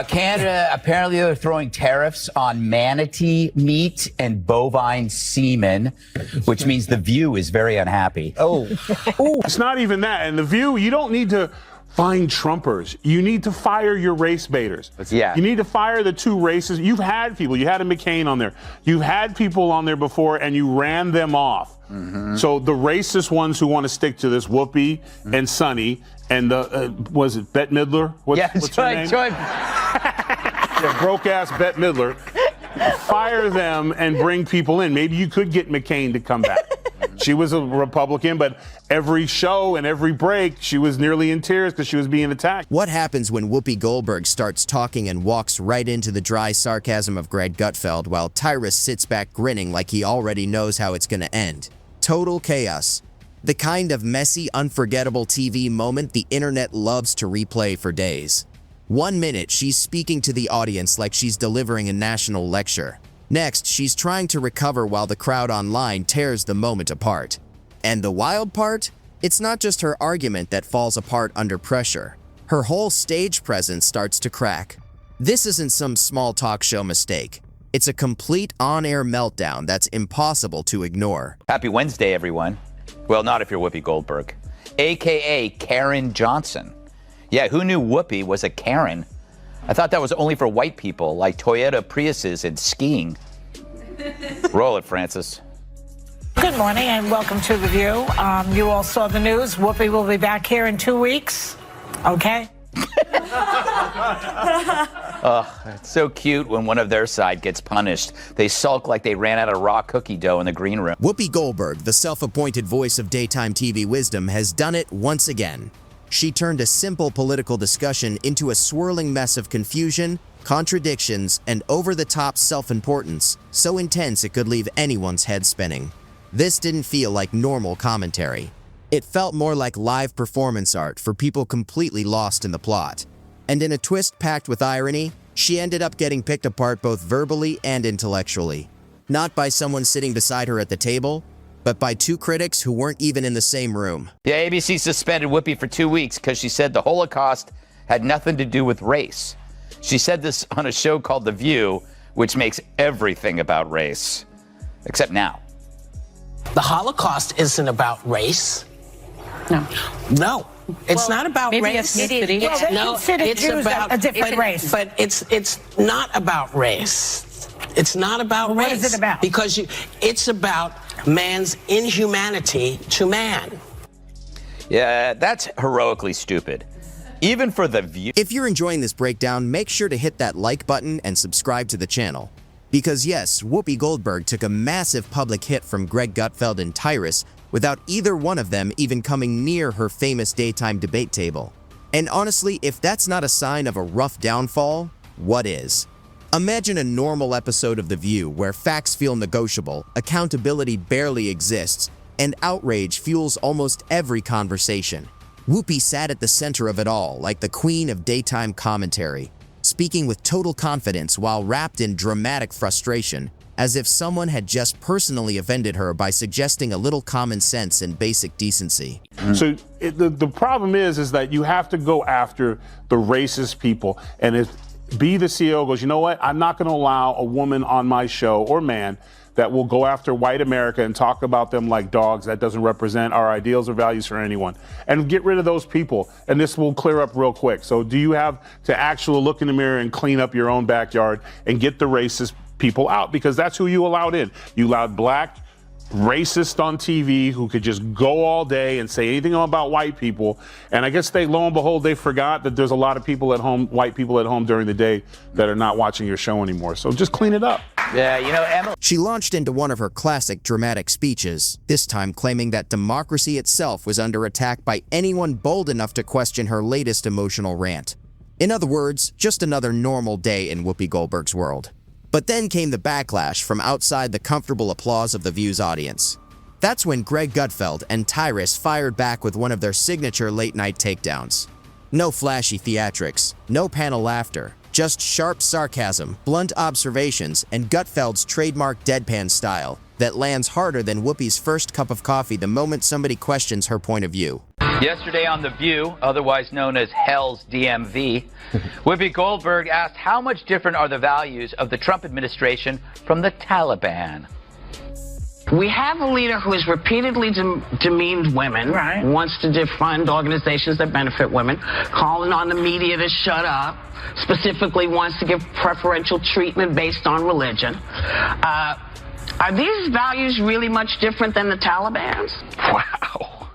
Canada, apparently they're throwing tariffs on manatee meat and bovine semen, which means The View is very unhappy. Oh. It's not even that. And The View, you don't need to find Trumpers. You need to fire your race baiters. Yeah. You need to fire the two races. You've had people. You had a McCain on there. You've had people on there before, and you ran them off. Mm-hmm. So the racist ones who want to stick to this, Whoopi and Sonny, and the, was it Bette Midler? What's her name? The broke-ass Bette Midler. Fire them and bring people in. Maybe you could get McCain to come back. She was a Republican, but every show and every break, she was nearly in tears because she was being attacked. What happens when Whoopi Goldberg starts talking and walks right into the dry sarcasm of Greg Gutfeld while Tyrus sits back grinning like he already knows how it's going to end? Total chaos. The kind of messy, unforgettable TV moment the internet loves to replay for days. 1 minute, she's speaking to the audience like she's delivering a national lecture. Next, she's trying to recover while the crowd online tears the moment apart. And the wild part? It's not just her argument that falls apart under pressure. Her whole stage presence starts to crack. This isn't some small talk show mistake. It's a complete on-air meltdown that's impossible to ignore. Happy Wednesday, everyone. Well, not if you're Whoopi Goldberg, a.k.a. Karen Johnson. Yeah, who knew Whoopi was a Karen? I thought that was only for white people, like Toyota Priuses and skiing. Roll it, Francis. Good morning and welcome to The View. You all saw the news. Whoopi will be back here in 2 weeks. Okay? It's so cute when one of their side gets punished. They sulk like they ran out of raw cookie dough in the green room. Whoopi Goldberg, the self-appointed voice of daytime TV wisdom, has done it once again. She turned a simple political discussion into a swirling mess of confusion, contradictions, and over-the-top self-importance, so intense it could leave anyone's head spinning. This didn't feel like normal commentary. It felt more like live performance art for people completely lost in the plot. And in a twist packed with irony, she ended up getting picked apart both verbally and intellectually. Not by someone sitting beside her at the table, but by two critics who weren't even in the same room. Yeah, ABC suspended Whoopi for 2 weeks because she said the Holocaust had nothing to do with race. She said this on a show called The View, which makes everything about race. Except now. The Holocaust isn't about race. No. It's not about race. Ethnicity. Well, they consider Jews a different race. But it's not about race. It's not about race. What is it about? Because it's about man's inhumanity to man. Yeah, that's heroically stupid. Even for The View. If you're enjoying this breakdown, make sure to hit that like button and subscribe to the channel. Because yes, Whoopi Goldberg took a massive public hit from Greg Gutfeld and Tyrus without either one of them even coming near her famous daytime debate table. And honestly, if that's not a sign of a rough downfall, what is? Imagine a normal episode of The View where facts feel negotiable, accountability barely exists, and outrage fuels almost every conversation. Whoopi sat at the center of it all like the queen of daytime commentary, speaking with total confidence while wrapped in dramatic frustration, as if someone had just personally offended her by suggesting a little common sense and basic decency. So the problem is that you have to go after the racist people. And if the CEO goes, you know what, I'm not going to allow a woman on my show or man that will go after white America and talk about them like dogs. That doesn't represent our ideals or values for anyone. And get rid of those people. And this will clear up real quick. So do you have to actually look in the mirror and clean up your own backyard and get the racist people out? Because that's who you allowed in. You allowed black racists on TV who could just go all day and say anything about white people. And I guess lo and behold, they forgot that there's a lot of people at home, white people at home during the day that are not watching your show anymore. So just clean it up. Yeah, you know, Emma. She launched into one of her classic dramatic speeches, this time claiming that democracy itself was under attack by anyone bold enough to question her latest emotional rant. In other words, just another normal day in Whoopi Goldberg's world. But then came the backlash from outside the comfortable applause of The View's audience. That's when Greg Gutfeld and Tyrus fired back with one of their signature late-night takedowns. No flashy theatrics, no panel laughter, just sharp sarcasm, blunt observations, and Gutfeld's trademark deadpan style that lands harder than Whoopi's first cup of coffee the moment somebody questions her point of view. Yesterday on The View, otherwise known as Hell's DMV, Whoopi Goldberg asked how much different are the values of the Trump administration from the Taliban? We have a leader who has repeatedly demeaned women, Right. wants to defund organizations that benefit women, calling on the media to shut up, specifically wants to give preferential treatment based on religion. Are these values really much different than the Taliban's? Wow.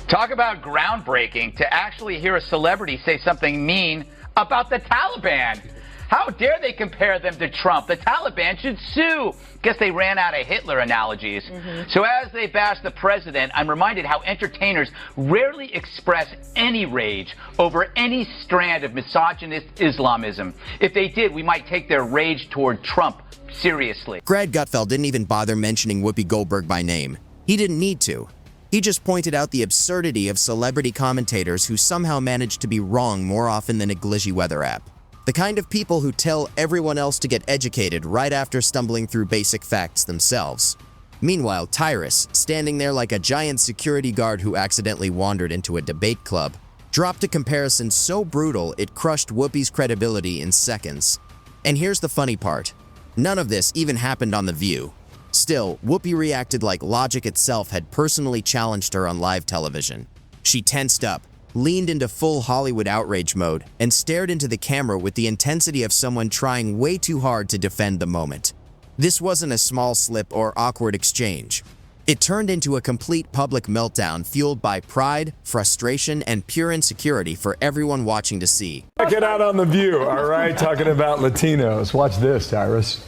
Talk about groundbreaking to actually hear a celebrity say something mean about the Taliban. How dare they compare them to Trump? The Taliban should sue. Guess they ran out of Hitler analogies. So as they bash the president, I'm reminded how entertainers rarely express any rage over any strand of misogynist Islamism. If they did, we might take their rage toward Trump seriously. Greg Gutfeld didn't even bother mentioning Whoopi Goldberg by name. He didn't need to. He just pointed out the absurdity of celebrity commentators who somehow manage to be wrong more often than a glitchy weather app. The kind of people who tell everyone else to get educated right after stumbling through basic facts themselves. Meanwhile, Tyrus, standing there like a giant security guard who accidentally wandered into a debate club, dropped a comparison so brutal it crushed Whoopi's credibility in seconds. And here's the funny part. None of this even happened on The View. Still, Whoopi reacted like logic itself had personally challenged her on live television. She tensed up, leaned into full Hollywood outrage mode, and stared into the camera with the intensity of someone trying way too hard to defend the moment. This wasn't a small slip or awkward exchange. It turned into a complete public meltdown fueled by pride, frustration, and pure insecurity for everyone watching to see. Check it out on The View, all right? Talking about Latinos. Watch this, Tyrus.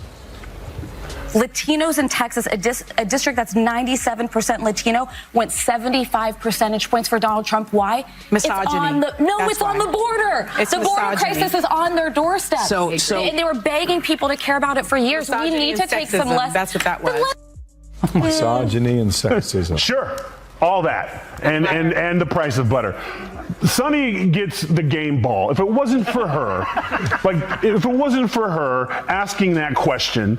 Latinos in Texas, a district that's 97% Latino, went 75 percentage points for Donald Trump. Why? Misogyny. It's on the border. It's the border misogyny. crisis is on their doorstep. So- and they were begging people to care about it for years. We Misogyny need to and take some sexism. lessons. That's what that was. Misogyny and sexism. Sure, all that, and the price of butter. Sonny gets the game ball. If it wasn't for her, asking that question,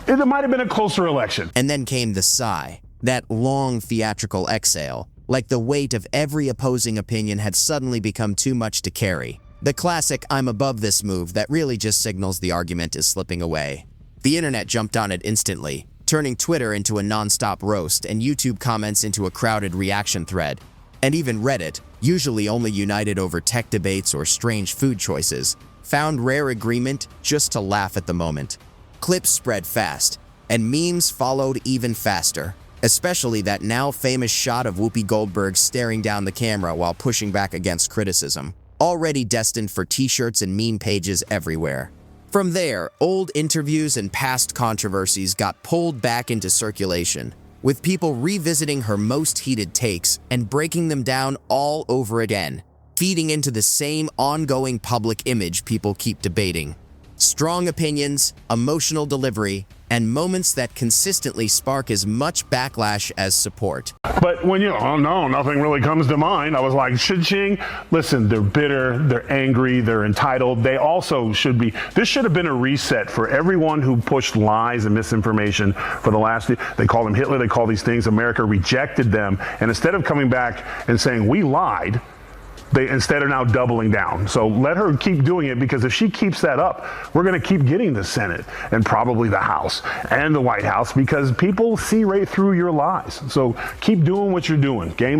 it might have been a closer election. And then came the sigh, that long theatrical exhale, like the weight of every opposing opinion had suddenly become too much to carry. The classic "I'm above this" move that really just signals the argument is slipping away. The internet jumped on it instantly, turning Twitter into a non-stop roast and YouTube comments into a crowded reaction thread. And even Reddit, usually only united over tech debates or strange food choices, found rare agreement just to laugh at the moment. Clips spread fast, and memes followed even faster, especially that now famous shot of Whoopi Goldberg staring down the camera while pushing back against criticism, already destined for t-shirts and meme pages everywhere. From there, old interviews and past controversies got pulled back into circulation, with people revisiting her most heated takes and breaking them down all over again, feeding into the same ongoing public image people keep debating. Strong opinions, emotional delivery, and moments that consistently spark as much backlash as support. But when oh no, nothing really comes to mind, I was like, cha-ching. Listen, they're bitter, they're angry, they're entitled. They also should be. This should have been a reset for everyone who pushed lies and misinformation for the last. They call them Hitler, they call these things. America rejected them. And instead of coming back and saying, we lied, they instead are now doubling down. So let her keep doing it, because if she keeps that up, we're going to keep getting the Senate and probably the House and the White House, because people see right through your lies. So keep doing what you're doing. Game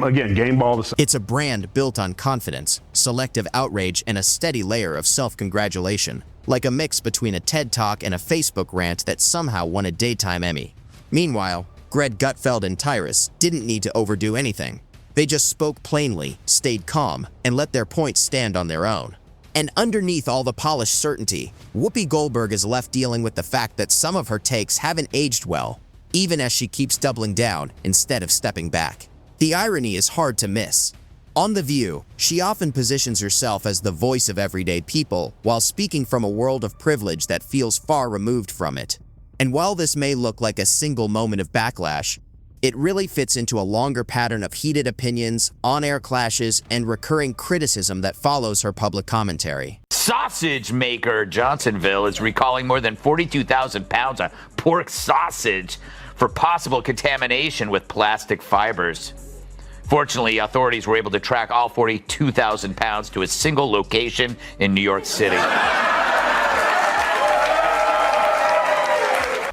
ball. It's a brand built on confidence, selective outrage, and a steady layer of self-congratulation, like a mix between a TED Talk and a Facebook rant that somehow won a Daytime Emmy. Meanwhile, Greg Gutfeld and Tyrus didn't need to overdo anything. They just spoke plainly, stayed calm, and let their points stand on their own. And underneath all the polished certainty, Whoopi Goldberg is left dealing with the fact that some of her takes haven't aged well, even as she keeps doubling down instead of stepping back. The irony is hard to miss. On The View, she often positions herself as the voice of everyday people while speaking from a world of privilege that feels far removed from it. And while this may look like a single moment of backlash, it really fits into a longer pattern of heated opinions, on-air clashes, and recurring criticism that follows her public commentary. Sausage maker Johnsonville is recalling more than 42,000 pounds of pork sausage for possible contamination with plastic fibers. Fortunately, authorities were able to track all 42,000 pounds to a single location in New York City.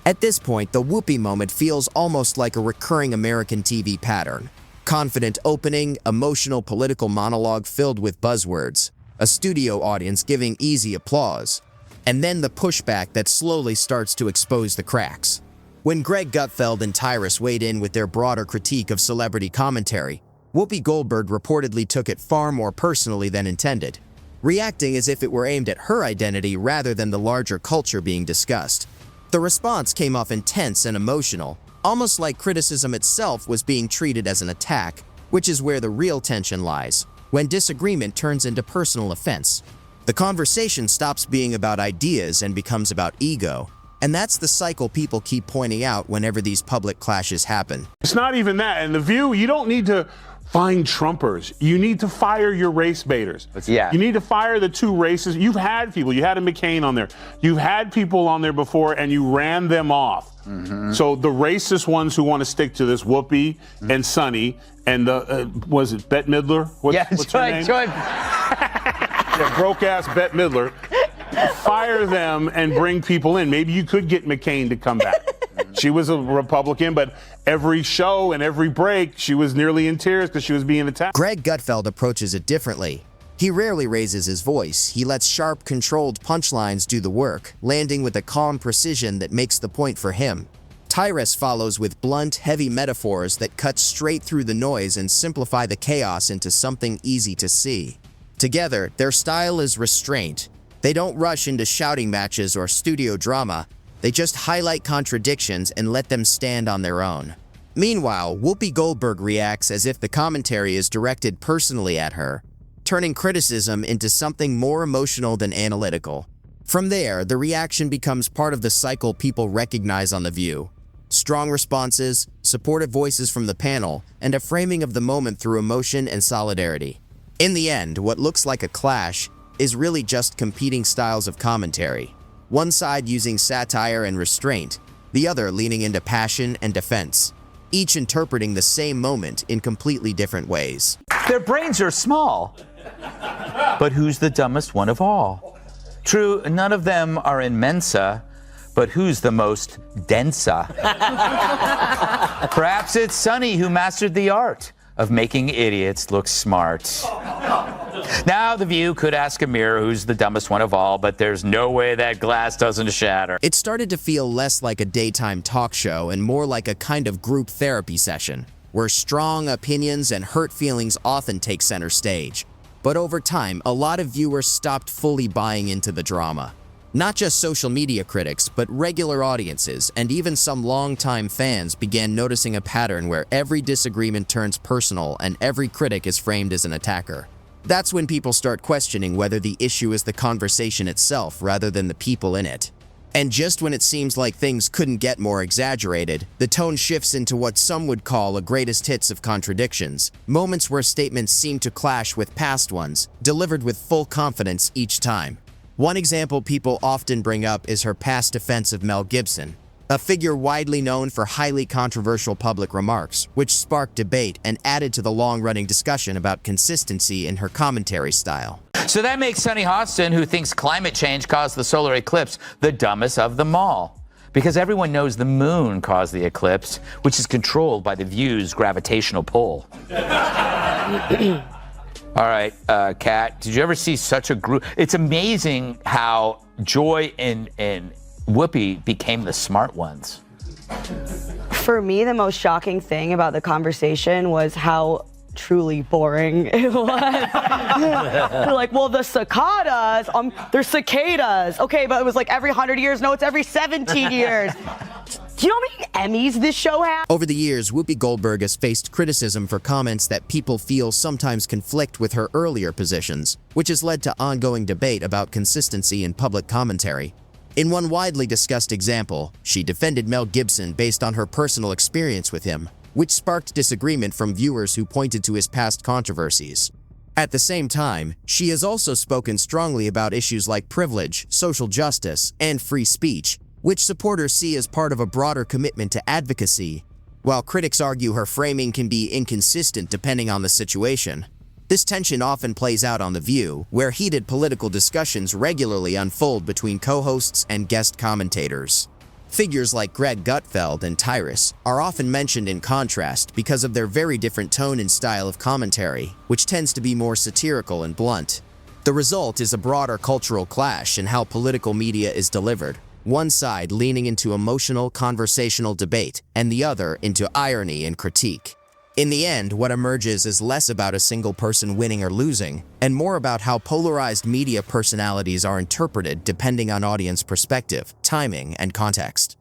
At this point, the Whoopi moment feels almost like a recurring American TV pattern. Confident opening, emotional political monologue filled with buzzwords, a studio audience giving easy applause, and then the pushback that slowly starts to expose the cracks. When Greg Gutfeld and Tyrus weighed in with their broader critique of celebrity commentary, Whoopi Goldberg reportedly took it far more personally than intended, reacting as if it were aimed at her identity rather than the larger culture being discussed. The response came off intense and emotional, almost like criticism itself was being treated as an attack, which is where the real tension lies, when disagreement turns into personal offense. The conversation stops being about ideas and becomes about ego, and that's the cycle people keep pointing out whenever these public clashes happen. It's not even that. In The View, you don't need to find Trumpers. You need to fire your race baiters. Yeah. You need to fire the two races. You've had people. You had a McCain on there. You've had people on there before, and you ran them off. So the racist ones who want to stick to this, Whoopi and Sonny, and the, was it Bette Midler? What's her name? Yeah, broke-ass Bette Midler. Fire them and bring people in. Maybe you could get McCain to come back. She was a Republican, but every show and every break, she was nearly in tears because she was being attacked. Greg Gutfeld approaches it differently. He rarely raises his voice. He lets sharp, controlled punchlines do the work, landing with a calm precision that makes the point for him. Tyrus follows with blunt, heavy metaphors that cut straight through the noise and simplify the chaos into something easy to see. Together, their style is restraint. They don't rush into shouting matches or studio drama. They just highlight contradictions and let them stand on their own. Meanwhile, Whoopi Goldberg reacts as if the commentary is directed personally at her, turning criticism into something more emotional than analytical. From there, the reaction becomes part of the cycle people recognize on The View. Strong responses, supportive voices from the panel, and a framing of the moment through emotion and solidarity. In the end, what looks like a clash is really just competing styles of commentary. One side using satire and restraint, the other leaning into passion and defense, each interpreting the same moment in completely different ways. Their brains are small. But who's the dumbest one of all? True, none of them are in Mensa, but who's the most densa? Perhaps it's Sonny who mastered the art of making idiots look smart. Now The View could ask a mirror who's the dumbest one of all, but there's no way that glass doesn't shatter. It started to feel less like a daytime talk show and more like a kind of group therapy session, where strong opinions and hurt feelings often take center stage. But over time, a lot of viewers stopped fully buying into the drama. Not just social media critics, but regular audiences and even some longtime fans began noticing a pattern where every disagreement turns personal and every critic is framed as an attacker. That's when people start questioning whether the issue is the conversation itself rather than the people in it. And just when it seems like things couldn't get more exaggerated, the tone shifts into what some would call a greatest hits of contradictions, moments where statements seem to clash with past ones, delivered with full confidence each time. One example people often bring up is her past defense of Mel Gibson, a figure widely known for highly controversial public remarks, which sparked debate and added to the long-running discussion about consistency in her commentary style. So that makes Sonny Hostin, who thinks climate change caused the solar eclipse, the dumbest of them all. Because everyone knows the moon caused the eclipse, which is controlled by the View's gravitational pull. All right, Kat, did you ever see such a group? It's amazing how Joy and Whoopi became the smart ones. For me, the most shocking thing about the conversation was how truly boring it was. They're like, well, the cicadas, they're cicadas. Okay, but it was like every 100 years. No, it's every 17 years. Do you know how many Emmys this show has? Over the years, Whoopi Goldberg has faced criticism for comments that people feel sometimes conflict with her earlier positions, which has led to ongoing debate about consistency in public commentary. In one widely discussed example, she defended Mel Gibson based on her personal experience with him, which sparked disagreement from viewers who pointed to his past controversies. At the same time, she has also spoken strongly about issues like privilege, social justice, and free speech, which supporters see as part of a broader commitment to advocacy. while critics argue her framing can be inconsistent depending on the situation. This tension often plays out on The View, where heated political discussions regularly unfold between co-hosts and guest commentators. Figures like Greg Gutfeld and Tyrus are often mentioned in contrast because of their very different tone and style of commentary, which tends to be more satirical and blunt. The result is a broader cultural clash in how political media is delivered, one side leaning into emotional, conversational debate, and the other into irony and critique. In the end, what emerges is less about a single person winning or losing, and more about how polarized media personalities are interpreted depending on audience perspective, timing, and context.